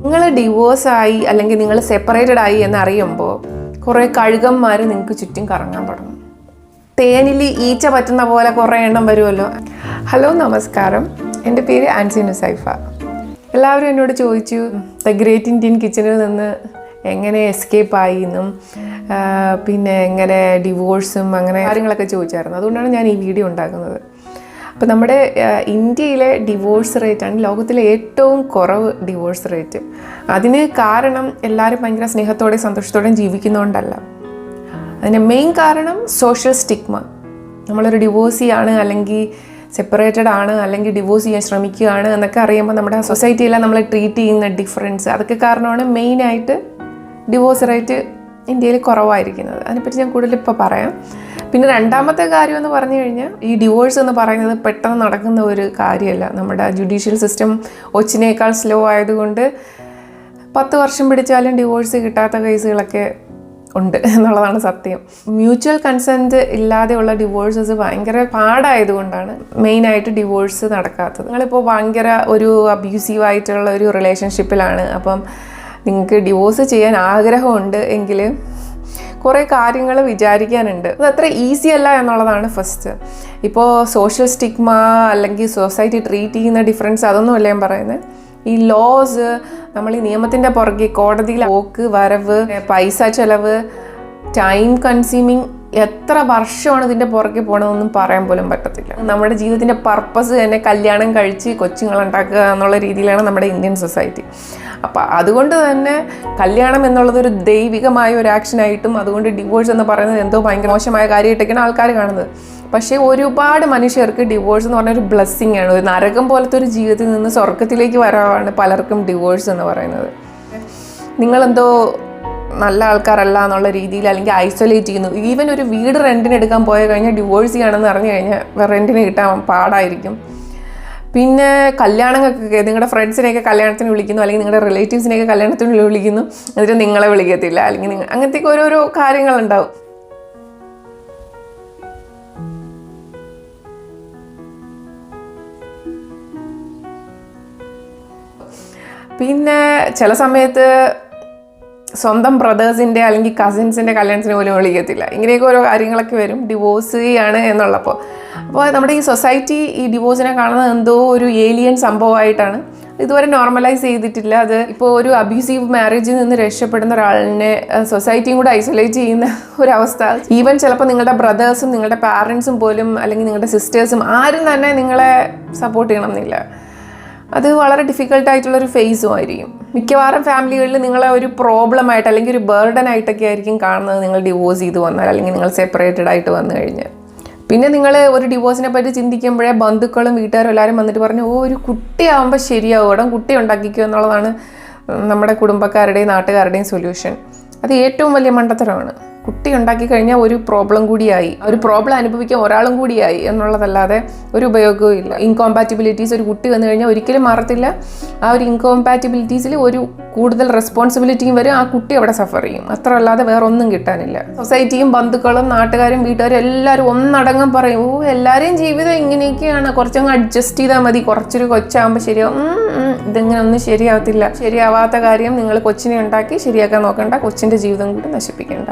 നിങ്ങൾ ഡിവോഴ്സായി അല്ലെങ്കിൽ നിങ്ങൾ സെപ്പറേറ്റഡ് ആയി എന്നറിയുമ്പോൾ കുറേ കഴുകന്മാർ നിങ്ങൾക്ക് ചുറ്റും കറങ്ങാൻ തുടങ്ങും. തേനിൽ ഈച്ച പറ്റുന്ന പോലെ കുറേ എണ്ണം വരുമല്ലോ. ഹലോ, നമസ്കാരം. എൻ്റെ പേര് ആൻസി നുസൈഫ. എല്ലാവരും എന്നോട് ചോദിച്ചു ദ ഗ്രേറ്റ് ഇന്ത്യൻ കിച്ചണിൽ നിന്ന് എങ്ങനെ എസ്കേപ്പ് ആയി എന്നും പിന്നെ എങ്ങനെ ഡിവോഴ്സും അങ്ങനെ കാര്യങ്ങളൊക്കെ ചോദിച്ചായിരുന്നു. അതുകൊണ്ടാണ് ഞാൻ ഈ വീഡിയോ ഉണ്ടാക്കുന്നത്. അപ്പോൾ നമ്മുടെ ഇന്ത്യയിലെ ഡിവോഴ്സ് റേറ്റാണ് ലോകത്തിലെ ഏറ്റവും കുറവ് ഡിവോഴ്സ് റേറ്റ്. അതിന് കാരണം എല്ലാവരും ഭയങ്കര സ്നേഹത്തോടെയും സന്തോഷത്തോടെയും ജീവിക്കുന്നതുകൊണ്ടല്ല. അതിൻ്റെ മെയിൻ കാരണം സോഷ്യൽ സ്റ്റിഗ്മ. നമ്മളൊരു ഡിവോഴ്സിയാണ് അല്ലെങ്കിൽ സെപ്പറേറ്റഡ് ആണ് അല്ലെങ്കിൽ ഡിവോഴ്സ് ചെയ്യാൻ ശ്രമിക്കുകയാണ് എന്നൊക്കെ അറിയുമ്പോൾ നമ്മുടെ സൊസൈറ്റിയെല്ലാം നമ്മളെ ട്രീറ്റ് ചെയ്യുന്ന ഡിഫറൻസ്, അതൊക്കെ കാരണമാണ് മെയിനായിട്ട് ഡിവോഴ്സ് റേറ്റ് ഇന്ത്യയിൽ കുറവായിരിക്കുന്നത്. അതിനെപ്പറ്റി ഞാൻ കൂടുതൽ ഇപ്പോൾ പറയാം. പിന്നെ രണ്ടാമത്തെ കാര്യം എന്ന് പറഞ്ഞു കഴിഞ്ഞാൽ, ഈ ഡിവോഴ്സ് എന്ന് പറയുന്നത് പെട്ടെന്ന് നടക്കുന്ന ഒരു കാര്യമല്ല. നമ്മുടെ ജുഡീഷ്യൽ സിസ്റ്റം ഒച്ചിനേക്കാൾ സ്ലോ ആയതുകൊണ്ട് 10 വർഷം പിടിച്ചാലും ഡിവോഴ്സ് കിട്ടാത്ത കേസുകളൊക്കെ ഉണ്ട് എന്നുള്ളതാണ് സത്യം. മ്യൂച്വൽ കൺസെൻറ്റ് ഇല്ലാതെയുള്ള ഡിവോഴ്സസ് ഭയങ്കര പാടായതുകൊണ്ടാണ് മെയിനായിട്ട് ഡിവോഴ്സ് നടക്കാത്തത്. നിങ്ങളിപ്പോൾ ഭയങ്കര ഒരു അബ്യൂസീവായിട്ടുള്ള ഒരു റിലേഷൻഷിപ്പിലാണ്, അപ്പം നിങ്ങൾക്ക് ഡിവോഴ്സ് ചെയ്യാൻ ആഗ്രഹമുണ്ട് എങ്കിൽ കുറേ കാര്യങ്ങൾ വിചാരിക്കാനുണ്ട്. അത് അത്ര ഈസി അല്ല എന്നുള്ളതാണ് ഫസ്റ്റ്. ഇപ്പോൾ സോഷ്യൽ സ്റ്റിഗ്മ അല്ലെങ്കിൽ സൊസൈറ്റി ട്രീറ്റ് ചെയ്യുന്ന ഡിഫറൻസ് അതൊന്നുമല്ല ഞാൻ പറയുന്നത്. ഈ ലോസ്, നമ്മൾ ഈ നിയമത്തിൻ്റെ പുറകെ കോടതിയിൽ പോക്ക് വരവ്, പൈസ ചിലവ്, ടൈം കൺസ്യൂമിങ്, എത്ര വർഷമാണ് ഇതിൻ്റെ പുറകെ പോകണമെന്നൊന്നും പറയാൻ പോലും പറ്റത്തില്ല. നമ്മുടെ ജീവിതത്തിൻ്റെ പർപ്പസ് തന്നെ കല്യാണം കഴിച്ച് കൊച്ചുങ്ങളുണ്ടാക്കുക എന്നുള്ള രീതിയിലാണ് നമ്മുടെ ഇന്ത്യൻ സൊസൈറ്റി. അപ്പം അതുകൊണ്ട് തന്നെ കല്യാണം എന്നുള്ളതൊരു ദൈവികമായ ഒരു ആക്ഷനായിട്ടും, അതുകൊണ്ട് ഡിവോഴ്സ് എന്ന് പറയുന്നത് എന്തോ ഭയങ്കര മോശമായ കാര്യമായിട്ടൊക്കെയാണ് ആൾക്കാർ കാണുന്നത്. പക്ഷേ ഒരുപാട് മനുഷ്യർക്ക് ഡിവോഴ്സ് എന്ന് പറഞ്ഞൊരു ബ്ലെസ്സിങ് ആണ്. ഒരു നരകം പോലത്തെ ഒരു ജീവിതത്തിൽ നിന്ന് സ്വർഗത്തിലേക്ക് വരാനാണ് പലർക്കും ഡിവോഴ്സ് എന്ന് പറയുന്നത്. നിങ്ങളെന്തോ നല്ല ആൾക്കാരല്ല എന്നുള്ള രീതിയിൽ അല്ലെങ്കിൽ ഐസൊലേറ്റ് ചെയ്യുന്നു. ഈവൻ ഒരു വീട് റെൻറ്റിന് എടുക്കാൻ പോയ കഴിഞ്ഞാൽ ഡിവോഴ്സ് ചെയ്യണമെന്ന് അറിഞ്ഞു കഴിഞ്ഞാൽ റെൻറ്റിന് കിട്ടാൻ പാടായിരിക്കും. പിന്നെ കല്യാണങ്ങൾക്കൊക്കെ നിങ്ങളുടെ ഫ്രണ്ട്സിനെയൊക്കെ കല്യാണത്തിന് വിളിക്കുന്നു, അല്ലെങ്കിൽ നിങ്ങളുടെ റിലേറ്റീവ്സിനെയൊക്കെ കല്യാണത്തിന് വിളിക്കുന്നു, എന്നിട്ട് നിങ്ങളെ വിളിക്കത്തില്ല, അല്ലെങ്കിൽ അങ്ങനത്തെയൊക്കെ ഓരോരോ കാര്യങ്ങളുണ്ടാവും. പിന്നെ ചില സമയത്ത് സ്വന്തം ബ്രദേഴ്സിൻ്റെ അല്ലെങ്കിൽ കസിൻസിൻ്റെ കല്യാണത്തിന് പോലും വിളിക്കത്തില്ല. ഇങ്ങനെയൊക്കെ ഓരോ കാര്യങ്ങളൊക്കെ വരും ഡിവോഴ്സ് ആണ് എന്നുള്ളപ്പോൾ. അപ്പോൾ നമ്മുടെ ഈ സൊസൈറ്റി ഈ ഡിവോഴ്സിനെ കാണുന്നത് എന്തോ ഒരു ഏലിയൻ സംഭവമായിട്ടാണ്. ഇതുവരെ നോർമലൈസ് ചെയ്തിട്ടില്ല. അത് ഇപ്പോൾ ഒരു അബ്യൂസീവ് മാരേജിൽ നിന്ന് രക്ഷപ്പെടുന്ന ഒരാളിനെ സൊസൈറ്റിയും കൂടെ ഐസൊലേറ്റ് ചെയ്യുന്ന ഒരവസ്ഥ. ഈവൻ ചിലപ്പോൾ നിങ്ങളുടെ ബ്രദേഴ്സും നിങ്ങളുടെ പാരൻസും പോലും അല്ലെങ്കിൽ നിങ്ങളുടെ സിസ്റ്റേഴ്സും ആരും തന്നെ നിങ്ങളെ സപ്പോർട്ട് ചെയ്യണമെന്നില്ല. അത് വളരെ ഡിഫിക്കൽട്ടായിട്ടുള്ളൊരു ഫേസും ആയിരിക്കും. മിക്കവാറും ഫാമിലികളിൽ നിങ്ങളെ ഒരു പ്രോബ്ലമായിട്ട് അല്ലെങ്കിൽ ഒരു ബർഡൻ ആയിട്ടൊക്കെ ആയിരിക്കും കാണുന്നത് നിങ്ങൾ ഡിവോഴ്സ് ചെയ്ത് വന്നാൽ, അല്ലെങ്കിൽ നിങ്ങൾ സെപ്പറേറ്റഡ് ആയിട്ട് വന്നു കഴിഞ്ഞാൽ. പിന്നെ നിങ്ങൾ ഒരു ഡിവോഴ്സിനെ പറ്റി ചിന്തിക്കുമ്പോഴേ ബന്ധുക്കളും വീട്ടുകാരും എല്ലാവരും വന്നിട്ട് പറഞ്ഞു, ഒരു കുട്ടിയാകുമ്പോൾ ശരിയാവും, ഉടൻ കുട്ടി ഉണ്ടാക്കിക്കുക എന്നുള്ളതാണ് നമ്മുടെ കുടുംബക്കാരുടെയും നാട്ടുകാരുടെയും സൊല്യൂഷൻ. അത് ഏറ്റവും വലിയ മണ്ടത്തരമാണ്. കുട്ടി ഉണ്ടാക്കി കഴിഞ്ഞാൽ ഒരു പ്രോബ്ലം കൂടിയായി, ഒരു പ്രോബ്ലം അനുഭവിക്കാൻ ഒരാളും കൂടിയായി എന്നുള്ളതല്ലാതെ ഒരു ഉപയോഗവും ഇല്ല. ഇൻകോമ്പാറ്റിബിലിറ്റീസ് ഒരു കുട്ടി വന്നു കഴിഞ്ഞാൽ ഒരിക്കലും മാറത്തില്ല. ആ ഒരു ഇൻകോമ്പാറ്റിബിലിറ്റീസിൽ ഒരു കൂടുതൽ റെസ്പോൺസിബിലിറ്റിയും വരും. ആ കുട്ടി അവിടെ സഫർ ചെയ്യും. അത്ര അല്ലാതെ വേറെ ഒന്നും കിട്ടാനില്ല. സൊസൈറ്റിയും ബന്ധുക്കളും നാട്ടുകാരും വീട്ടുകാരും എല്ലാവരും ഒന്നടങ്കം പറയും, എല്ലാവരെയും ജീവിതം ഇങ്ങനെയൊക്കെയാണ്, കുറച്ചങ്ങ് അഡ്ജസ്റ്റ് ചെയ്താൽ മതി, കുറച്ചൊരു കൊച്ചാകുമ്പോൾ ശരിയാവും. ഇതിങ്ങനെ ഒന്നും ശരിയാവത്തില്ല. ശരിയാവാത്ത കാര്യം നിങ്ങൾ കൊച്ചിനെ ഉണ്ടാക്കി ശരിയാക്കാൻ നോക്കണ്ട, കൊച്ചിൻ്റെ ജീവിതം കൂടി നശിപ്പിക്കേണ്ട.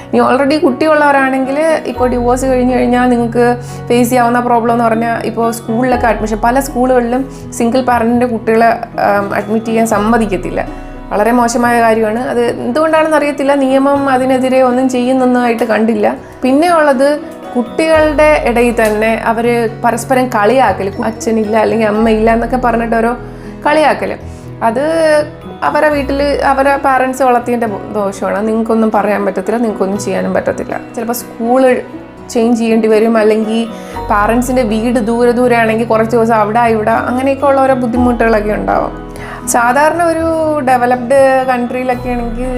ഇനി ഓൾറെഡി കുട്ടിയുള്ളവരാണെങ്കിൽ ഇപ്പോൾ ഡിവോഴ്സ് കഴിഞ്ഞ് കഴിഞ്ഞാൽ നിങ്ങൾക്ക് ഫേസ് ചെയ്യാവുന്ന പ്രോബ്ലം എന്ന് പറഞ്ഞാൽ, ഇപ്പോൾ സ്കൂളിലൊക്കെ അഡ്മിഷൻ, പല സ്കൂളുകളിലും സിംഗിൾ പാരൻറ്റിൻ്റെ കുട്ടികളെ അഡ്മിറ്റ് ചെയ്യാൻ സമ്മതിക്കത്തില്ല. വളരെ മോശമായ കാര്യമാണ്. അത് എന്തുകൊണ്ടാണെന്ന് അറിയത്തില്ല. നിയമം അതിനെതിരെ ഒന്നും ചെയ്യുന്നൊന്നായിട്ട് കണ്ടില്ല. പിന്നെ ഉള്ളത് കുട്ടികളുടെ ഇടയിൽ തന്നെ അവർ പരസ്പരം കളിയാക്കൽ, അച്ഛനില്ല അല്ലെങ്കിൽ അമ്മയില്ല എന്നൊക്കെ പറഞ്ഞിട്ട് ഓരോ കളിയാക്കൽ. അത് അവരെ വീട്ടിൽ അവരെ പാരൻസ് വളർത്തിയതിൻ്റെ ദോഷമാണ്. നിങ്ങൾക്കൊന്നും പറയാൻ പറ്റത്തില്ല, നിങ്ങൾക്കൊന്നും ചെയ്യാനും പറ്റത്തില്ല. ചിലപ്പോൾ സ്കൂള് ചേഞ്ച് ചെയ്യേണ്ടി വരും, അല്ലെങ്കിൽ പാരൻസിൻ്റെ വീട് ദൂരെ ആണെങ്കിൽ കുറച്ച് ദിവസം അവിടെ ഇവിടെ അങ്ങനെയൊക്കെ ഉള്ള ഓരോ ബുദ്ധിമുട്ടുകളൊക്കെ ഉണ്ടാവും. സാധാരണ ഒരു ഡെവലപ്ഡ് കൺട്രിയിലൊക്കെ ആണെങ്കിൽ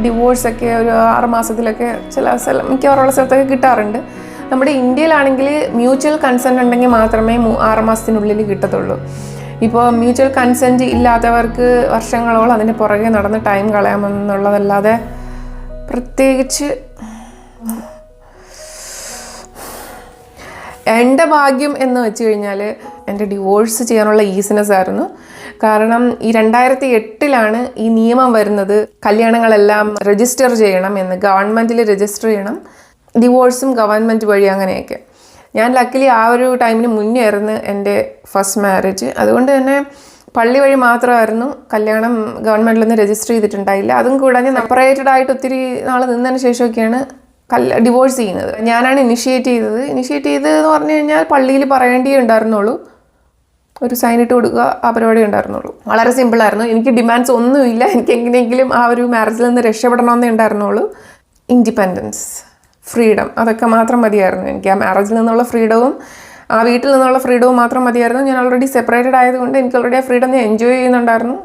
ഡിവോഴ്സൊക്കെ ഒരു 6 മാസത്തിലൊക്കെ മിക്കവാറുള്ള സ്ഥലത്തൊക്കെ കിട്ടാറുണ്ട്. നമ്മുടെ ഇന്ത്യയിലാണെങ്കിൽ മ്യൂച്വൽ കൺസെൻറ്റ് ഉണ്ടെങ്കിൽ മാത്രമേ 6 മാസത്തിനുള്ളിൽ കിട്ടത്തുള്ളൂ. ഇപ്പോൾ മ്യൂച്വൽ കൺസെൻറ്റ് ഇല്ലാത്തവർക്ക് വർഷങ്ങളോളം അതിൻ്റെ പുറകെ നടന്ന് ടൈം കളയാമെന്നുള്ളതല്ലാതെ പ്രത്യേകിച്ച് എൻ്റെ ഭാഗ്യം എന്ന് വെച്ച് കഴിഞ്ഞാൽ എൻ്റെ ഡിവോഴ്സ് ചെയ്യാനുള്ള ഈസിനെസ് ആയിരുന്നു. കാരണം ഈ 2008 ഈ നിയമം വരുന്നത്, കല്യാണങ്ങളെല്ലാം രജിസ്റ്റർ ചെയ്യണം എന്ന്, ഗവൺമെൻറ്റിൽ രജിസ്റ്റർ ചെയ്യണം, ഡിവോഴ്സും ഗവൺമെൻറ് വഴി അങ്ങനെയൊക്കെ. ഞാൻ ലക്കിലി ആ ഒരു ടൈമിന് മുന്നേ ആയിരുന്നു എൻ്റെ ഫസ്റ്റ് മാരേജ്. അതുകൊണ്ട് തന്നെ പള്ളി വഴി മാത്രമായിരുന്നു കല്യാണം, ഗവൺമെൻറ്റിലൊന്നും രജിസ്റ്റർ ചെയ്തിട്ടുണ്ടായില്ല. അതും കൂടാതെ സെപ്പറേറ്റഡ് ആയിട്ട് ഒത്തിരി നാൾ നിന്നതിന് ശേഷമൊക്കെയാണ് ഡിവോഴ്സ് ചെയ്യുന്നത്. ഞാനാണ് ഇനിഷ്യേറ്റ് ചെയ്തതെന്ന് പറഞ്ഞു കഴിഞ്ഞാൽ പള്ളിയിൽ പറയേണ്ടിയേ ഉണ്ടായിരുന്നുള്ളൂ, ഒരു സൈനിട്ട് കൊടുക്കുക, ആ പരിപാടി ഉണ്ടായിരുന്നുള്ളൂ. വളരെ സിമ്പിളായിരുന്നു. എനിക്ക് ഡിമാൻഡ്സ് ഒന്നുമില്ല. എനിക്ക് എങ്ങനെയെങ്കിലും ആ ഒരു മാരേജിൽ നിന്ന് രക്ഷപ്പെടണമെന്നേ ഉണ്ടായിരുന്നുള്ളൂ. ഇൻഡിപെൻഡൻസ്, ഫ്രീഡം, അതൊക്കെ മാത്രം മതിയായിരുന്നു എനിക്ക്. ആ മാരേജിൽ നിന്നുള്ള ഫ്രീഡവും ആ വീട്ടിൽ നിന്നുള്ള ഫ്രീഡവും മാത്രം മതിയായിരുന്നു. ഞാൻ ഓൾറെഡി സെപ്പറേറ്റഡ് ആയതുകൊണ്ട് എനിക്ക് ഓൾറെഡി ആ ഫ്രീഡം ഞാൻ എൻജോയ് ചെയ്യുന്നുണ്ടായിരുന്നു.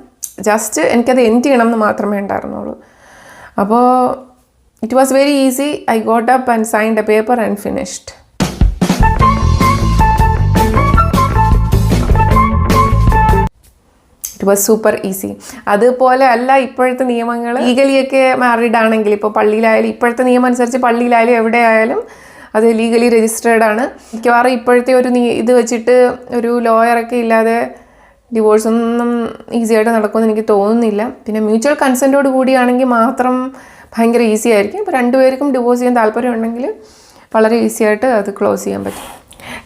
ജസ്റ്റ് എനിക്കത് എൻഡ് ചെയ്യണം എന്ന് മാത്രമേ ഉണ്ടായിരുന്നുള്ളൂ. അപ്പോൾ it was very easy. I got up and signed A paper and finished. It was super easy. അതുപോലെ അല്ല ഇപ്പോഴത്തെ നിയമങ്ങൾ. ലീഗലിയൊക്കെ മാരീഡ് ആണെങ്കിൽ, ഇപ്പോൾ പള്ളിയിലായാലും, ഇപ്പോഴത്തെ നിയമം അനുസരിച്ച് പള്ളിയിലായാലും എവിടെ ആയാലും അത് ലീഗലി രജിസ്റ്റേർഡ് ആണ്. മിക്കവാറും ഇപ്പോഴത്തെ ഒരു ഇത് വെച്ചിട്ട് ഒരു ലോയറൊക്കെ ഇല്ലാതെ ഡിവോഴ്സ് ഒന്നും ഈസി ആയിട്ട് നടക്കുമെന്ന് എനിക്ക് തോന്നുന്നില്ല. പിന്നെ മ്യൂച്വൽ കൺസെൻറ്റോട് കൂടിയാണെങ്കിൽ മാത്രം ഭയങ്കര ഈസി ആയിരിക്കും. ഇപ്പോൾ രണ്ടുപേർക്കും ഡിവോഴ്സ് ചെയ്യാൻ താല്പര്യം ഉണ്ടെങ്കിൽ വളരെ ഈസി ആയിട്ട് അത് ക്ലോസ് ചെയ്യാൻ പറ്റും.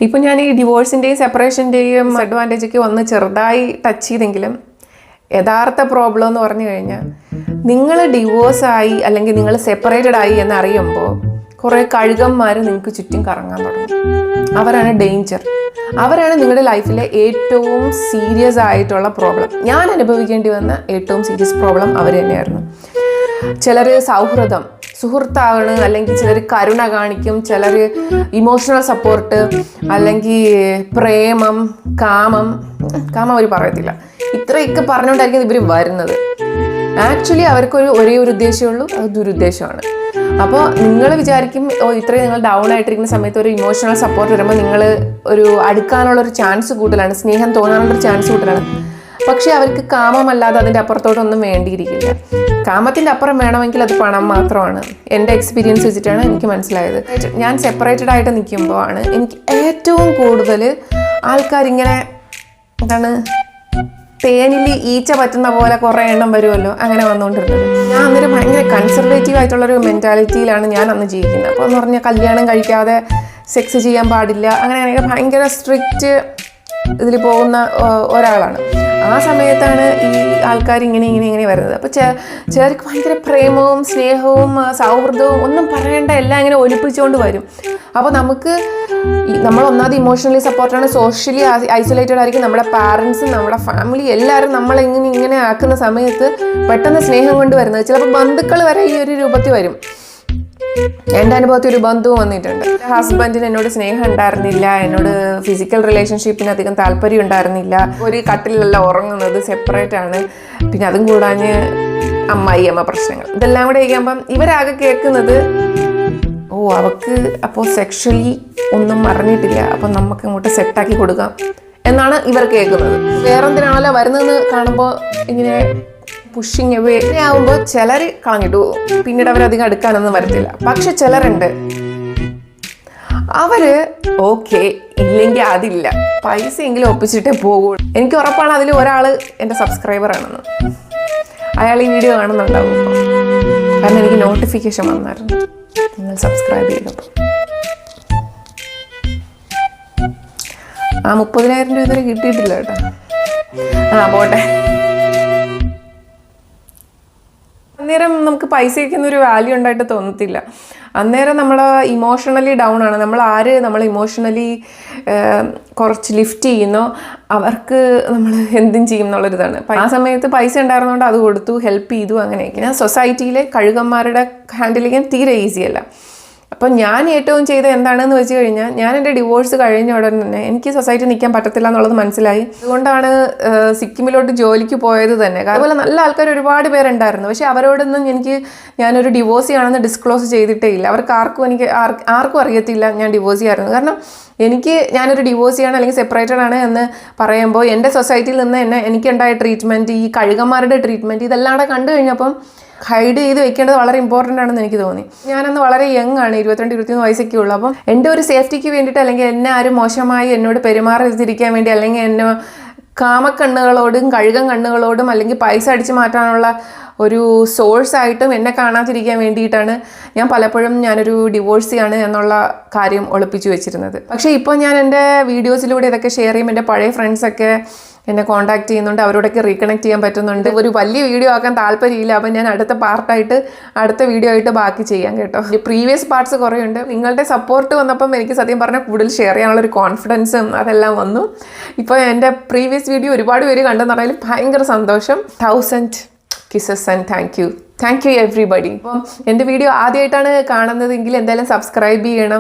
ഇപ്പം ഞാൻ ഈ ഡിവോഴ്സിൻ്റെയും സെപ്പറേഷൻ്റെയും അഡ്വാൻറ്റേജൊക്കെ ഒന്ന് ചെറുതായി ടച്ച് ചെയ്തെങ്കിലും യഥാർത്ഥ പ്രോബ്ലം എന്ന് പറഞ്ഞു കഴിഞ്ഞാൽ, നിങ്ങൾ ഡിവോഴ്സായി അല്ലെങ്കിൽ നിങ്ങൾ സെപ്പറേറ്റഡ് ആയി എന്നറിയുമ്പോൾ കുറേ കഴുകന്മാർ നിങ്ങൾക്ക് ചുറ്റും കറങ്ങാൻ തുടങ്ങും. അവരാണ് ഡേഞ്ചർ. അവരാണ് നിങ്ങളുടെ ലൈഫിലെ ഏറ്റവും സീരിയസ് ആയിട്ടുള്ള പ്രോബ്ലം. ഞാൻ അനുഭവിക്കേണ്ടി വന്ന ഏറ്റവും സീരിയസ് പ്രോബ്ലം അവർ തന്നെയായിരുന്നു. ചിലർ സൗഹൃദം, സുഹൃത്താണ്, അല്ലെങ്കിൽ ചിലർ കരുണ കാണിക്കും, ചിലർ ഇമോഷണൽ സപ്പോർട്ട്, അല്ലെങ്കിൽ പ്രേമം, കാമം അവർ പറയത്തില്ല. ഇത്രയൊക്കെ പറഞ്ഞുകൊണ്ടായിരിക്കും ഇവർ വരുന്നത്. ആക്ച്വലി അവർക്കൊരു ഒരേ ഒരു ഉദ്ദേശമുള്ളൂ, അത് ദുരുദ്ദേശമാണ്. അപ്പോൾ നിങ്ങൾ വിചാരിക്കും, ഇത്രയും നിങ്ങൾ ഡൗൺ ആയിട്ടിരിക്കുന്ന സമയത്ത് ഒരു ഇമോഷണൽ സപ്പോർട്ട് വരുമ്പോൾ നിങ്ങൾ ഒരു അടുക്കാനുള്ളൊരു ചാൻസ് കൂടുതലാണ്, സ്നേഹം തോന്നാനുള്ളൊരു ചാൻസ് കൂടുതലാണ്. പക്ഷേ അവർക്ക് കാമമല്ലാതെ അതിൻ്റെ അപ്പുറത്തോട്ടൊന്നും വേണ്ടിയിരിക്കില്ല. കാമത്തിൻ്റെ അപ്പുറം വേണമെങ്കിൽ അത് പണം മാത്രമാണ്. എൻ്റെ എക്സ്പീരിയൻസ് വെച്ചിട്ടാണ് എനിക്ക് മനസ്സിലായത്. ഞാൻ സെപ്പറേറ്റഡ് ആയിട്ട് നിൽക്കുമ്പോൾ ആണ് എനിക്ക് ഏറ്റവും കൂടുതൽ ആൾക്കാരിങ്ങനെ എന്താണ്, തേനിൽ ഈച്ച പറ്റുന്ന പോലെ കുറേ എണ്ണം വരുമല്ലോ, അങ്ങനെ വന്നുകൊണ്ടിരുന്നത്. ഞാൻ അന്നേരം ഭയങ്കര കൺസർവേറ്റീവ് ആയിട്ടുള്ളൊരു മെൻറ്റാലിറ്റിയിലാണ് ഞാൻ അന്ന് ജീവിക്കുന്നത്. അപ്പോൾ എന്ന് പറഞ്ഞാൽ കല്യാണം കഴിക്കാതെ സെക്സ് ചെയ്യാൻ പാടില്ല, അങ്ങനെയാണെങ്കിൽ ഭയങ്കര സ്ട്രിക്റ്റ് ഇതിൽ പോകുന്ന ഒരാളാണ്. ആ സമയത്താണ് ഈ ആൾക്കാർ ഇങ്ങനെ വരുന്നത്. അപ്പോൾ ചിലർക്ക് ഭയങ്കര പ്രേമവും സ്നേഹവും സൗഹൃദവും ഒന്നും പറയേണ്ട, എല്ലാം ഇങ്ങനെ ഒലിപ്പിച്ചുകൊണ്ട് വരും. അപ്പോൾ നമ്മൾ ഒന്നാമത് ഇമോഷണലി സപ്പോർട്ടാണ്, സോഷ്യലി ഐസൊലേറ്റഡ് ആയിരിക്കും. നമ്മുടെ പാരൻസും നമ്മുടെ ഫാമിലി എല്ലാവരും ഇങ്ങനെ ആക്കുന്ന സമയത്ത് പെട്ടെന്ന് സ്നേഹം കൊണ്ട് വരുന്നത്. ചിലപ്പോൾ ബന്ധുക്കൾ വരെ ഈ ഒരു രൂപത്തിൽ വരും. എൻ്റെ അനുഭവത്തിൽ ഒരു ബന്ധുവും വന്നിട്ടുണ്ട്. ഹസ്ബൻഡിന് എന്നോട് സ്നേഹം ഉണ്ടായിരുന്നില്ല, എന്നോട് ഫിസിക്കൽ റിലേഷൻഷിപ്പിന് അധികം താല്പര്യം ഉണ്ടായിരുന്നില്ല, ഒരു കട്ടിലല്ല ഉറങ്ങുന്നത്, സെപ്പറേറ്റ് ആണ്, പിന്നെ അതും കൂടാഞ്ഞ് അമ്മ പ്രശ്നങ്ങൾ, ഇതെല്ലാം കൂടെ കഴിക്കുമ്പം ഇവരാകെ കേൾക്കുന്നത്, അവൾക്ക് അപ്പോൾ സെക്ഷലി ഒന്നും അറിഞ്ഞിട്ടില്ല, അപ്പം നമുക്ക് ഇങ്ങോട്ട് സെറ്റാക്കി കൊടുക്കാം എന്നാണ് ഇവർ കേൾക്കുന്നത്. വേറെന്തിനാണല്ലോ വരുന്നതെന്ന് കാണുമ്പോൾ ഇങ്ങനെ പുഷിങ് അവേ ആവുമ്പോൾ ചിലർ കളഞ്ഞിട്ട് പോകും. പിന്നീട് അവരധികം അടുക്കാനൊന്നും വരത്തില്ല. പക്ഷെ ചിലരുണ്ട്, അവര് ഓക്കെ ഇല്ലെങ്കിൽ അതില്ല, പൈസ എങ്കിലും ഒപ്പിച്ചിട്ടേ പോകുള്ളൂ. എനിക്ക് ഉറപ്പാണ് അതിൽ ഒരാൾ എൻ്റെ സബ്സ്ക്രൈബറാണെന്ന്. അയാൾ ഈ വീഡിയോ കാണുന്നുണ്ടാവും ഇപ്പോൾ, കാരണം എനിക്ക് നോട്ടിഫിക്കേഷൻ വന്നായിരുന്നു നിങ്ങൾ സബ്സ്ക്രൈബ് ചെയ്തപ്പോൾ. ആ 30,000 രൂപ ഇതുവരെ കിട്ടിയിട്ടില്ല കേട്ടോ. പോട്ടെ. അന്നേരം നമുക്ക് പൈസയ്ക്കൊന്നൊരു വാല്യൂ ഉണ്ടായിട്ട് തോന്നത്തില്ല. അന്നേരം നമ്മൾ ഇമോഷണലി ഡൗൺ ആണ്. നമ്മൾ ഇമോഷണലി കുറച്ച് ലിഫ്റ്റ് ചെയ്യുന്നോ അവർക്ക് നമ്മൾ എന്തും ചെയ്യും എന്നുള്ളൊരിതാണ്. ആ സമയത്ത് പൈസ ഉണ്ടായിരുന്നതുകൊണ്ട് അത് കൊടുത്തു, ഹെൽപ്പ് ചെയ്തു, അങ്ങനെയൊക്കെ. സൊസൈറ്റിയിലെ കഴുകന്മാരുടെ ഹാൻഡിൽ ചെയ്യാൻ തീരെ ഈസിയല്ല. അപ്പം ഞാൻ ഏറ്റവും ചെയ്ത എന്താണെന്ന് വെച്ച് കഴിഞ്ഞാൽ, ഞാൻ എൻ്റെ ഡിവോഴ്സ് കഴിഞ്ഞ ഉടനെ തന്നെ എനിക്ക് സൊസൈറ്റി നിൽക്കാൻ പറ്റത്തില്ല എന്നുള്ളത് മനസ്സിലായി. അതുകൊണ്ടാണ് സിക്കിമിലോട്ട് ജോലിക്ക് പോയത് തന്നെ. അതുപോലെ നല്ല ആൾക്കാർ ഒരുപാട് പേരുണ്ടായിരുന്നു. പക്ഷേ അവരോടൊന്നും ഞാനൊരു ഡിവോഴ്സിയാണെന്ന് ഡിസ്ക്ലോസ് ചെയ്തിട്ടേ ഇല്ല. ആർക്കും അറിയത്തില്ല ഞാൻ ഡിവോഴ്സിയായിരുന്നു. കാരണം ഞാനൊരു ഡിവോഴ്സിയാണ് അല്ലെങ്കിൽ സെപ്പറേറ്റഡ് ആണ് എന്ന് പറയുമ്പോൾ എൻ്റെ സൊസൈറ്റിയിൽ നിന്ന് എനിക്കുണ്ടായ ട്രീറ്റ്മെൻറ്റ്, ഈ കഴുകന്മാരുടെ ട്രീറ്റ്മെൻറ്റ്, ഇതെല്ലാം കൂടെ കണ്ടു കഴിഞ്ഞപ്പം ഹൈഡ് ചെയ്ത് വെക്കേണ്ടത് വളരെ ഇമ്പോർട്ടൻ്റ് ആണെന്ന് എനിക്ക് തോന്നി. ഞാനന്ന് വളരെ യങ് ആണ്, 22-23 വയസ്സൊക്കെ ഉള്ളൂ. അപ്പം എൻ്റെ ഒരു സേഫ്റ്റിക്ക് വേണ്ടിയിട്ട്, അല്ലെങ്കിൽ എന്നെ ആരും മോശമായി എന്നോട് പെരുമാറാതിരിക്കാൻ വേണ്ടി, അല്ലെങ്കിൽ എന്നെ കാമക്കണ്ണുകളോടും കഴുകൻ കണ്ണുകളോടും അല്ലെങ്കിൽ പൈസ അടിച്ചു മാറ്റാനുള്ള ഒരു സോഴ്സായിട്ടും എന്നെ കാണാതിരിക്കാൻ വേണ്ടിയിട്ടാണ് ഞാൻ പലപ്പോഴും ഞാനൊരു ഡിവോഴ്സിയാണ് എന്നുള്ള കാര്യം ഒളിപ്പിച്ചു വെച്ചിരുന്നത്. പക്ഷേ ഇപ്പോൾ ഞാൻ എൻ്റെ വീഡിയോസിലൂടെ ഇതൊക്കെ ഷെയർ ചെയ്യും. എൻ്റെ പഴയ ഫ്രണ്ട്സൊക്കെ എന്നെ കോൺടാക്ട് ചെയ്യുന്നുണ്ട്, അവരോടൊക്കെ റീകണക്ട് ചെയ്യാൻ പറ്റുന്നുണ്ട്. ഒരു വലിയ വീഡിയോ ആക്കാൻ താല്പര്യമില്ല, അപ്പം ഞാൻ അടുത്ത പാർട്ടായിട്ട് അടുത്ത വീഡിയോ ആയിട്ട് ബാക്കി ചെയ്യാം കേട്ടോ. പ്രീവിയസ് പാർട്സ് കുറേ ഉണ്ട്. നിങ്ങളുടെ സപ്പോർട്ട് വന്നപ്പം എനിക്ക് സത്യം പറഞ്ഞാൽ കൂടുതൽ ഷെയർ ചെയ്യാനുള്ളൊരു കോൺഫിഡൻസും അതെല്ലാം വന്നു. ഇപ്പോൾ എൻ്റെ പ്രീവിയസ് വീഡിയോ ഒരുപാട് പേര് കണ്ടെന്ന് പറഞ്ഞാൽ ഭയങ്കര സന്തോഷം. 1000 kisses and thank you everybody. അപ്പം എൻ്റെ വീഡിയോ ആദ്യമായിട്ടാണ് കാണുന്നതെങ്കിൽ എന്തായാലും സബ്സ്ക്രൈബ് ചെയ്യണം.